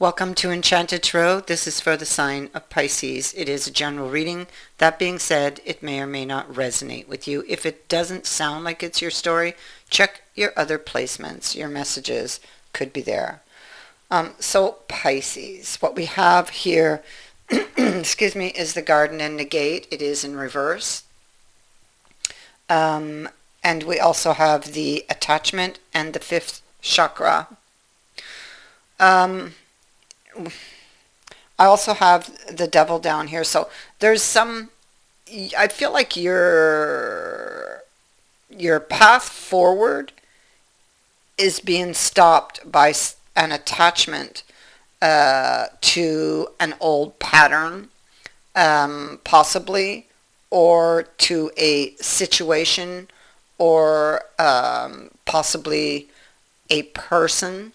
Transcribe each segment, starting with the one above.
Welcome to Enchanted Tarot. This is for the sign of Pisces. It is a general reading. That being said, it may or may not resonate with you. If it doesn't sound like it's your story, check your other placements. Your messages could be there. So Pisces, what we have here, excuse me, is the Garden and the Gate. It is in reverse. And we also have the Attachment and the fifth chakra. I also have the Devil down here. So there's I feel like your path forward is being stopped by an attachment to an old pattern, possibly, or to a situation, or possibly a person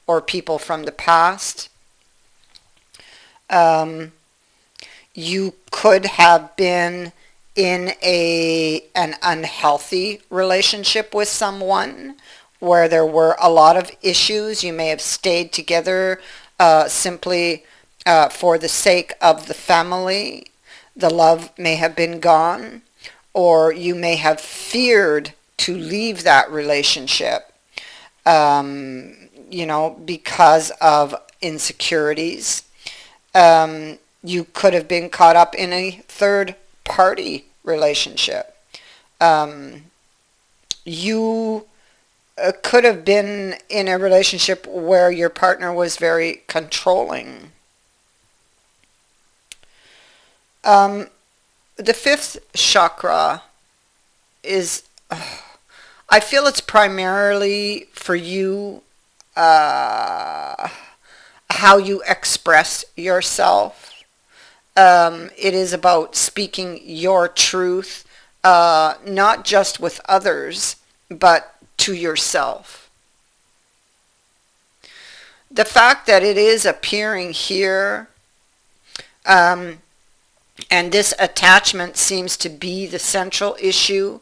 or people from the past. You could have been in an unhealthy relationship with someone where there were a lot of issues. You may have stayed together simply for the sake of the family. The love may have been gone, or you may have feared to leave that relationship, because of insecurities. You could have been caught up in a third party relationship. You could have been in a relationship where your partner was very controlling. The fifth chakra is, I feel it's primarily for you, how you express yourself. It is about speaking your truth, not just with others, but to yourself. The fact that it is appearing here, and this attachment seems to be the central issue,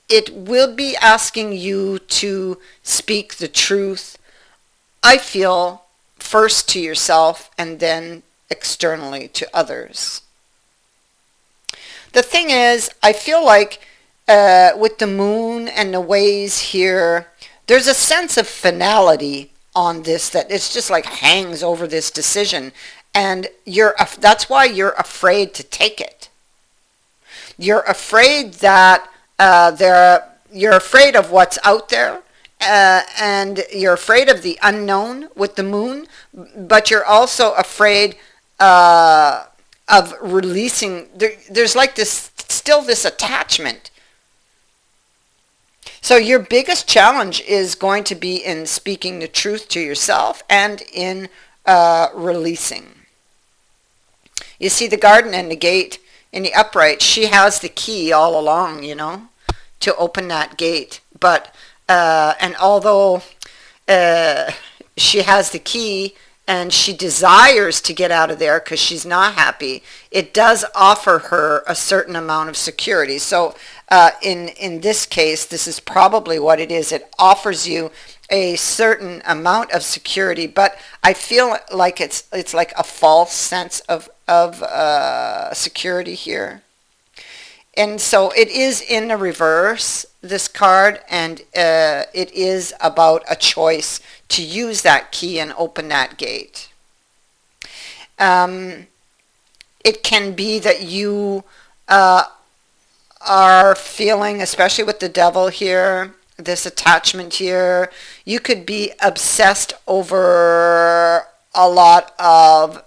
it will be asking you to speak the truth, I feel, first to yourself and then externally to others. The thing is, I feel like with the moon and the ways here, there's a sense of finality on this, that it's just like hangs over this decision, and that's why you're afraid to take it. You're afraid that you're afraid of what's out there, and you're afraid of the unknown with the moon, but you're also afraid of releasing. There's like still this attachment. So your biggest challenge is going to be in speaking the truth to yourself and in releasing. You see the Garden and the Gate in the upright. She has the key all along, to open that gate. But and although she has the key and she desires to get out of there because she's not happy, it does offer her a certain amount of security. So in this case, this is probably what it is. It offers you a certain amount of security, but I feel like it's like a false sense of security here. And so it is in the reverse, this card, and it is about a choice to use that key and open that gate. It can be that you are feeling, especially with the Devil here, this attachment here, you could be obsessed over a lot of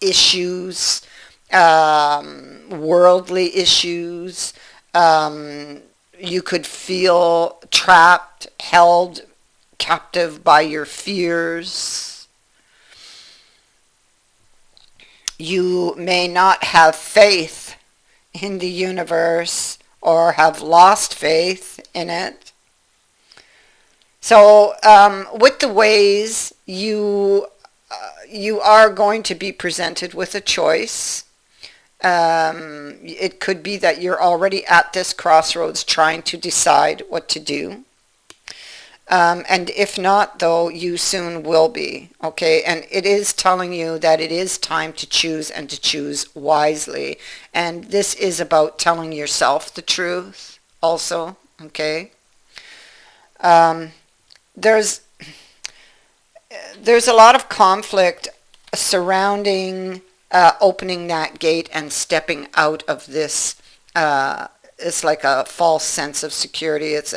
issues, worldly issues. You could feel trapped, held captive by your fears. You may not have faith in the universe or have lost faith in it. So with the ways, you are going to be presented with a choice. It could be that you're already at this crossroads trying to decide what to do. And if not, though, you soon will be, okay? And it is telling you that it is time to choose and to choose wisely. And this is about telling yourself the truth also, okay? Um, there's there's a lot of conflict surrounding opening that gate and stepping out of this. It's like a false sense of security. It's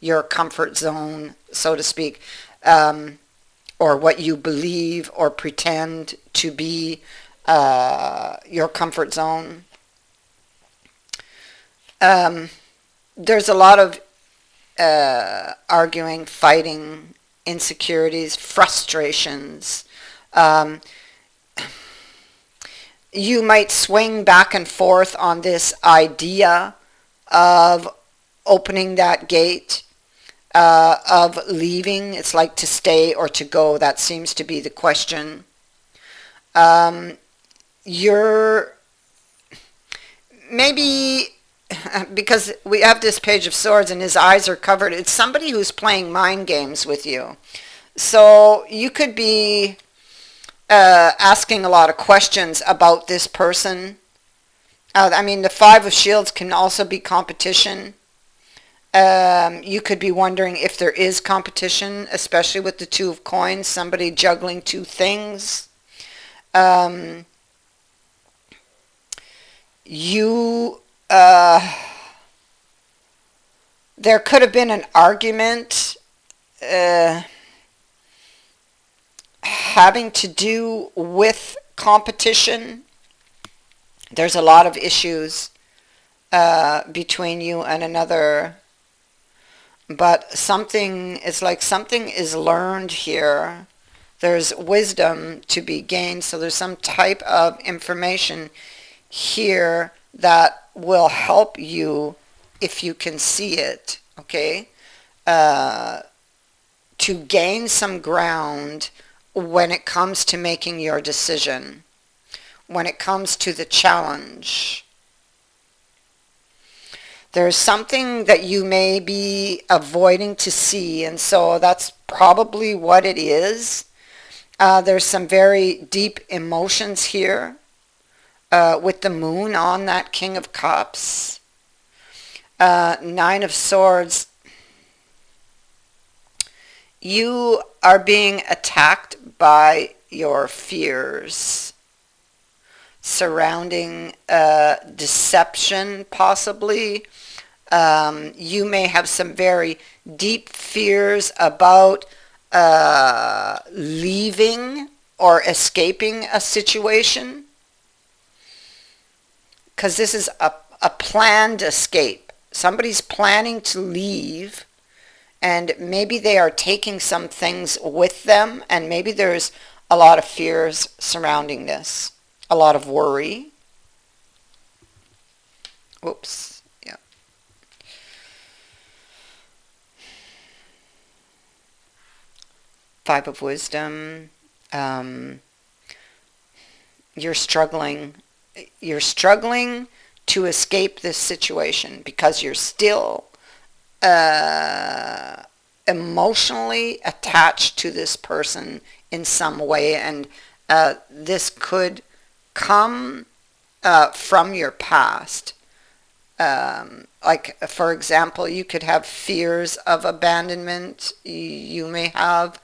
your comfort zone, so to speak, or what you believe or pretend to be your comfort zone. Um, there's a lot of arguing, fighting, insecurities, frustrations. Um, you might swing back and forth on this idea of opening that gate, of leaving. It's like to stay or to go. That seems to be the question. Um, you're maybe because we have this Page of Swords and his eyes are covered. It's somebody who's playing mind games with you. So you could be asking a lot of questions about this person. I mean, the Five of Shields can also be competition. You could be wondering if there is competition, especially with the Two of Coins, somebody juggling two things. Um, you, there could have been an argument having to do with competition. There's a lot of issues between you and another, but something is learned here. There's wisdom to be gained, so there's some type of information here that will help you if you can see it, okay? To gain some ground when it comes to making your decision, when it comes to the challenge. There's something that you may be avoiding to see, and so that's probably what it is. There's some very deep emotions here with the moon on that King of Cups. Nine of Swords. You are being attacked by your fears surrounding deception, possibly. You may have some very deep fears about leaving or escaping a situation, because this is a planned escape. Somebody's planning to leave, and maybe they are taking some things with them, and maybe there's a lot of fears surrounding this, a lot of worry. Oops, yeah. Five of Wisdom. You're struggling. You're struggling to escape this situation because you're still emotionally attached to this person in some way, and this could come from your past. Like, for example, you could have fears of abandonment. You may have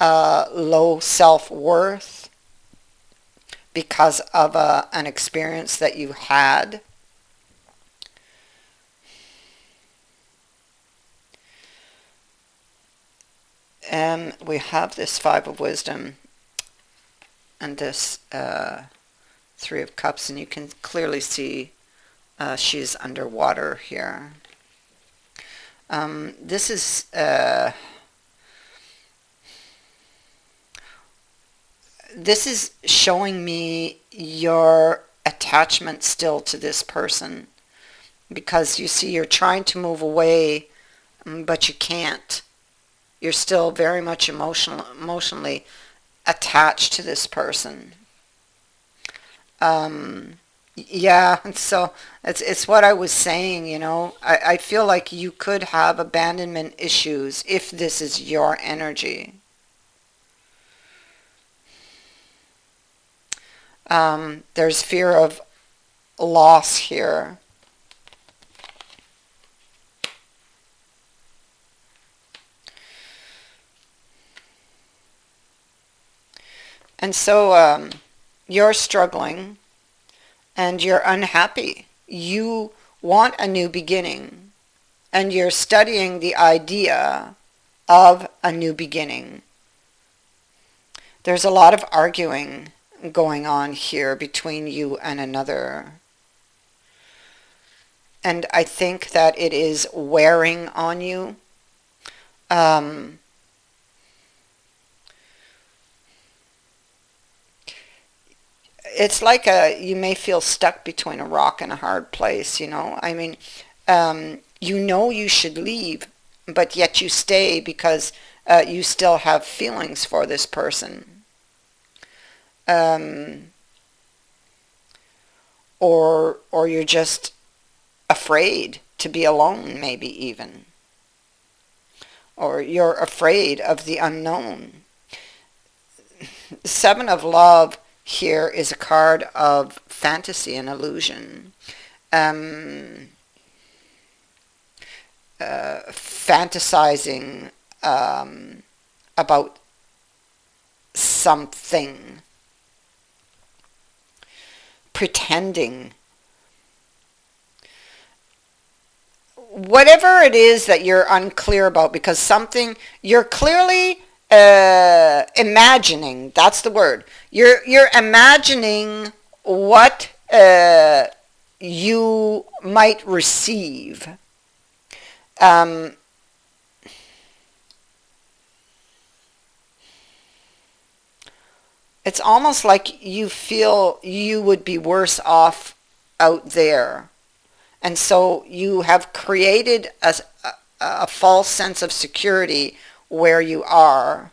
low self-worth because of an experience that you had. And we have this Five of Wisdom and this Three of Cups, and you can clearly see she's underwater here. This is showing me your attachment still to this person, because you see you're trying to move away, but you can't. You're still very much emotionally attached to this person. Yeah, so it's what I was saying, you know. I feel like you could have abandonment issues if this is your energy. There's fear of loss here. And so you're struggling and you're unhappy. You want a new beginning and you're studying the idea of a new beginning. There's a lot of arguing going on here between you and another. And I think that it is wearing on you. Um, it's like you may feel stuck between a rock and a hard place, you know? I mean, you know you should leave, but yet you stay because you still have feelings for this person. Um, or you're just afraid to be alone, maybe even. Or you're afraid of the unknown. Seven of Love here is a card of fantasy and illusion. Um, Fantasizing about something, pretending. Whatever it is that you're unclear about, because something you're clearly imagining, that's the word. You're imagining what you might receive. Um, it's almost like you feel you would be worse off out there. And so you have created a false sense of security where you are.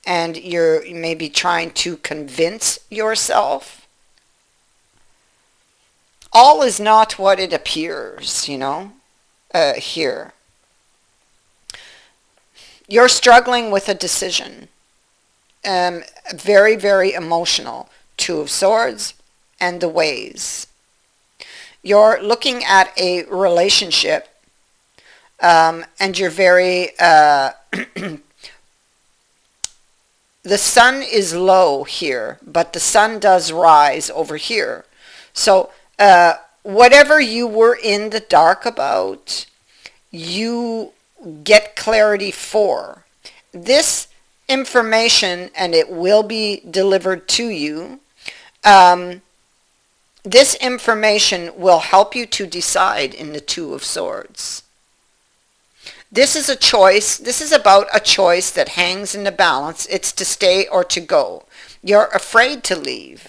And you're maybe trying to convince yourself. All is not what it appears, you know, here. You're struggling with a decision. Very, very emotional. Two of Swords and the Ways. You're looking at a relationship and you're very, the sun is low here, but the sun does rise over here. So whatever you were in the dark about, you get clarity for. This information, and it will be delivered to you, this information will help you to decide in the Two of Swords. This is a choice. This is about a choice that hangs in the balance. It's to stay or to go. You're afraid to leave.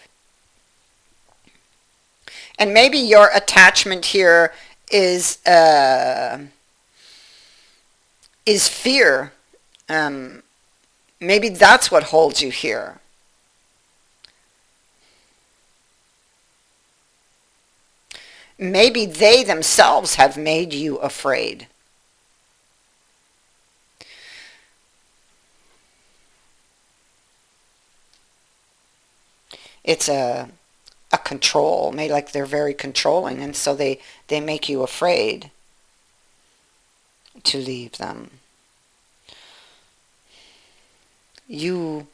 And maybe your attachment here is fear. Maybe that's what holds you here. Maybe they themselves have made you afraid. It's a control, maybe like they're very controlling, and so they make you afraid to leave them. You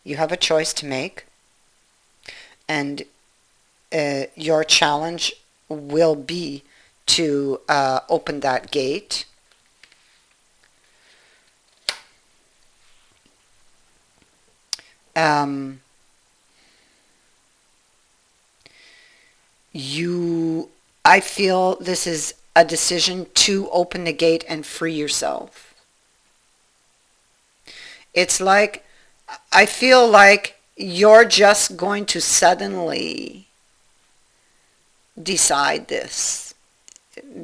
you have a choice to make, and your challenge will be to open that gate. I feel this is a decision to open the gate and free yourself. It's like, I feel like you're just going to suddenly decide this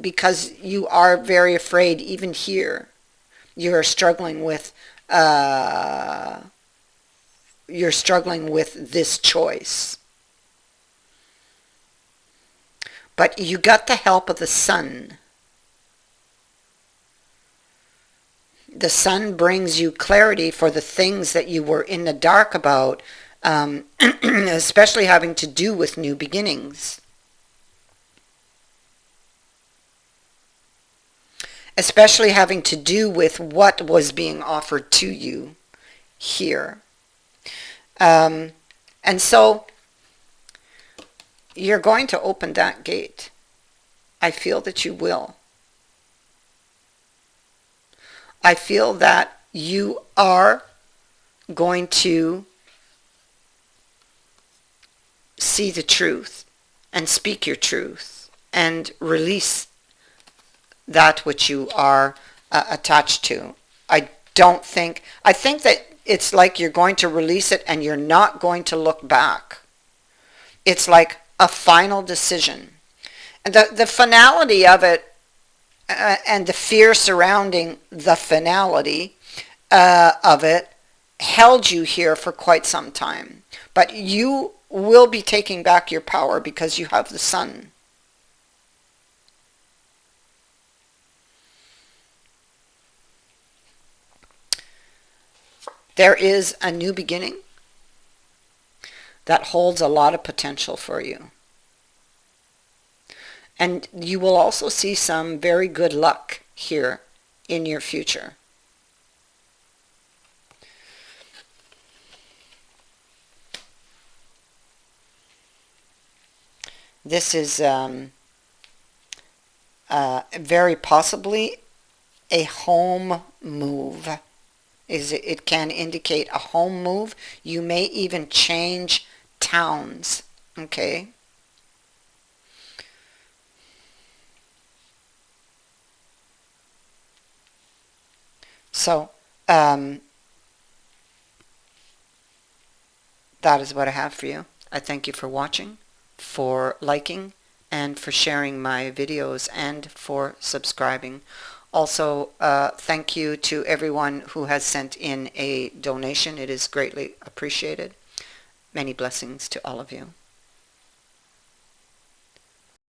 because you are very afraid. Even here, you're struggling with uh, you're struggling with this choice. But you got the help of the sun. The sun brings you clarity for the things that you were in the dark about, especially having to do with new beginnings. Especially having to do with what was being offered to you here. And so you're going to open that gate. I feel that you will. I feel that you are going to see the truth and speak your truth and release that which you are attached to. I think that it's like you're going to release it and you're not going to look back. It's like a final decision. And the finality of it, and the fear surrounding the finality of it held you here for quite some time. But you will be taking back your power because you have the sun. There is a new beginning that holds a lot of potential for you. And you will also see some very good luck here in your future. This is very possibly a home move. It can indicate a home move. You may even change towns. Okay? So, that is what I have for you. I thank you for watching, for liking, and for sharing my videos, and for subscribing. Also, thank you to everyone who has sent in a donation. It is greatly appreciated. Many blessings to all of you.